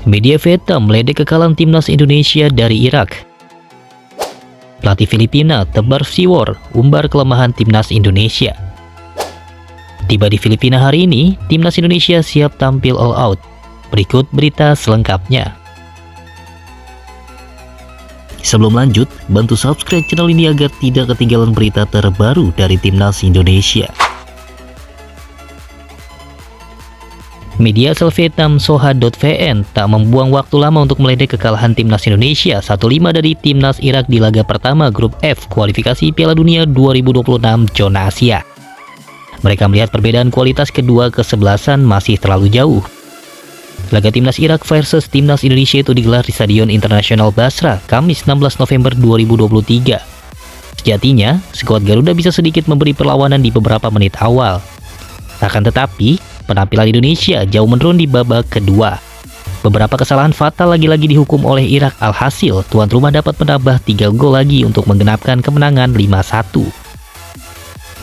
Media Vietnam meledek kekalahan timnas Indonesia dari Irak. Pelatih Filipina tebar siwor, umbar kelemahan timnas Indonesia. Tiba di Filipina hari ini, timnas Indonesia siap tampil all out. Berikut berita selengkapnya. Sebelum lanjut, bantu subscribe channel ini agar tidak ketinggalan berita terbaru dari timnas Indonesia. Media asal Vietnam Soha.vn tak membuang waktu lama untuk meledek kekalahan timnas Indonesia 1-5 dari timnas Irak di laga pertama grup F kualifikasi Piala Dunia 2026 zona Asia. Mereka melihat perbedaan kualitas kedua kesebelasan masih terlalu jauh. Laga timnas Irak versus timnas Indonesia itu digelar di Stadion Internasional Basra, Kamis 16 November 2023. Sejatinya, skuad Garuda bisa sedikit memberi perlawanan di beberapa menit awal. Akan tetapi, penampilan Indonesia jauh menurun di babak kedua. Beberapa kesalahan fatal lagi-lagi dihukum oleh Irak, alhasil tuan rumah dapat menambah 3 gol lagi untuk menggenapkan kemenangan 5-1.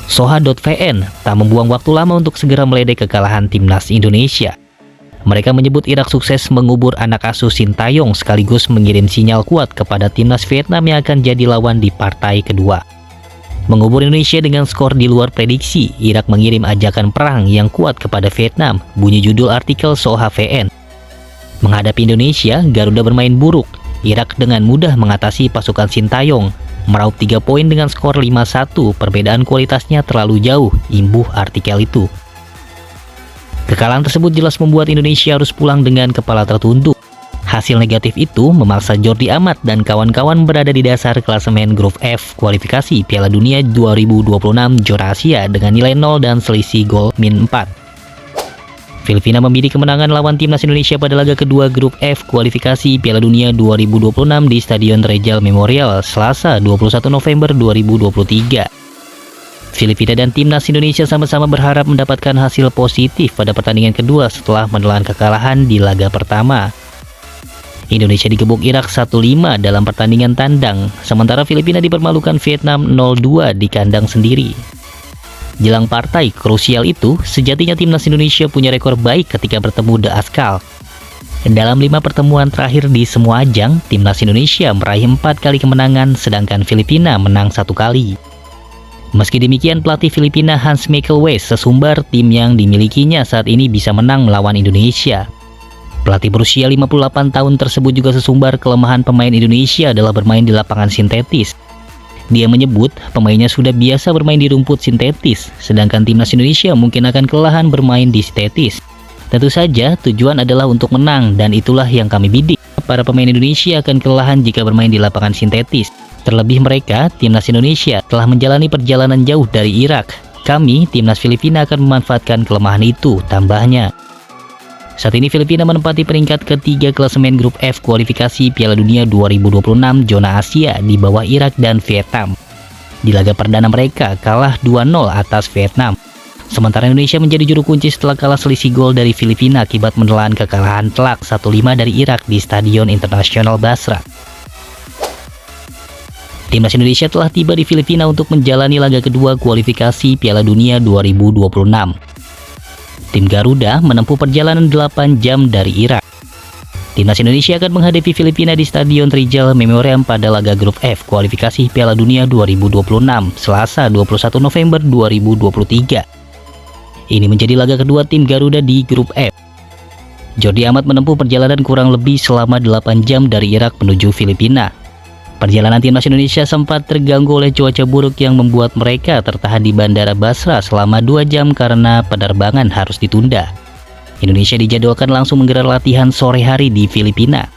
Soha.vn tak membuang waktu lama untuk segera meledek kekalahan timnas Indonesia. Mereka menyebut Irak sukses mengubur anak asuh Sintayong sekaligus mengirim sinyal kuat kepada timnas Vietnam yang akan jadi lawan di partai kedua. Mengubur Indonesia dengan skor di luar prediksi, Irak mengirim ajakan perang yang kuat kepada Vietnam, bunyi judul artikel Soha.vn. Menghadapi Indonesia, Garuda bermain buruk. Irak dengan mudah mengatasi pasukan Sintayong, meraup 3 poin dengan skor 5-1, perbedaan kualitasnya terlalu jauh, imbuh artikel itu. Kekalahan tersebut jelas membuat Indonesia harus pulang dengan kepala tertunduk. Hasil negatif itu memaksa Jordi Amat dan kawan-kawan berada di dasar klasemen grup F kualifikasi Piala Dunia 2026 zona Asia dengan nilai 0 dan selisih gol -4. Filipina membidik kemenangan lawan timnas Indonesia pada laga kedua grup F kualifikasi Piala Dunia 2026 di Stadion Rijal Memorial, Selasa 21 November 2023. Filipina dan timnas Indonesia sama-sama berharap mendapatkan hasil positif pada pertandingan kedua setelah menelan kekalahan di laga pertama. Indonesia digebuk Irak 1-5 dalam pertandingan tandang, sementara Filipina dipermalukan Vietnam 0-2 di kandang sendiri. Jelang partai krusial itu, sejatinya timnas Indonesia punya rekor baik ketika bertemu The Askal. Dalam 5 pertemuan terakhir di semua ajang, timnas Indonesia meraih 4 kali kemenangan, sedangkan Filipina menang 1 kali. Meski demikian, pelatih Filipina Hans Michael Wes sesumbar tim yang dimilikinya saat ini bisa menang melawan Indonesia. Pelatih berusia 58 tahun tersebut juga sesumbar kelemahan pemain Indonesia adalah bermain di lapangan sintetis. Dia menyebut pemainnya sudah biasa bermain di rumput sintetis, sedangkan timnas Indonesia mungkin akan kelelahan bermain di sintetis. Tentu saja tujuan adalah untuk menang dan itulah yang kami bidik. Para pemain Indonesia akan kelelahan jika bermain di lapangan sintetis. Terlebih mereka, timnas Indonesia telah menjalani perjalanan jauh dari Irak. Kami, timnas Filipina akan memanfaatkan kelemahan itu, tambahnya. Saat ini Filipina menempati peringkat ketiga klasemen grup F kualifikasi Piala Dunia 2026 zona Asia di bawah Irak dan Vietnam. Di laga perdana mereka kalah 2-0 atas Vietnam. Sementara Indonesia menjadi juru kunci setelah kalah selisih gol dari Filipina akibat menelan kekalahan telak 1-5 dari Irak di Stadion Internasional Basra. Timnas Indonesia telah tiba di Filipina untuk menjalani laga kedua kualifikasi Piala Dunia 2026. Tim Garuda menempuh perjalanan 8 jam dari Irak. Timnas Indonesia akan menghadapi Filipina di Stadion Rijal Memorial pada laga grup F kualifikasi Piala Dunia 2026, Selasa 21 November 2023. Ini menjadi laga kedua tim Garuda di grup F. Jordi Amat menempuh perjalanan kurang lebih selama 8 jam dari Irak menuju Filipina. Perjalanan timnas Indonesia sempat terganggu oleh cuaca buruk yang membuat mereka tertahan di Bandara Basra selama 2 jam karena penerbangan harus ditunda. Indonesia dijadwalkan langsung menggelar latihan sore hari di Filipina.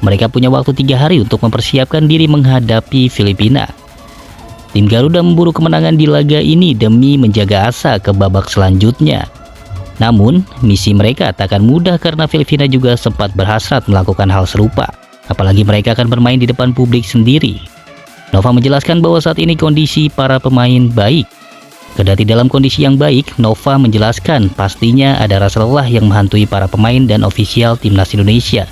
Mereka punya waktu 3 hari untuk mempersiapkan diri menghadapi Filipina. Tim Garuda memburu kemenangan di laga ini demi menjaga asa ke babak selanjutnya. Namun, misi mereka tak akan mudah karena Filipina juga sempat berhasrat melakukan hal serupa. Apalagi mereka akan bermain di depan publik sendiri. Nova menjelaskan bahwa saat ini kondisi para pemain baik. Kendati dalam kondisi yang baik, Nova menjelaskan pastinya ada rasa lelah yang menghantui para pemain dan ofisial timnas Indonesia.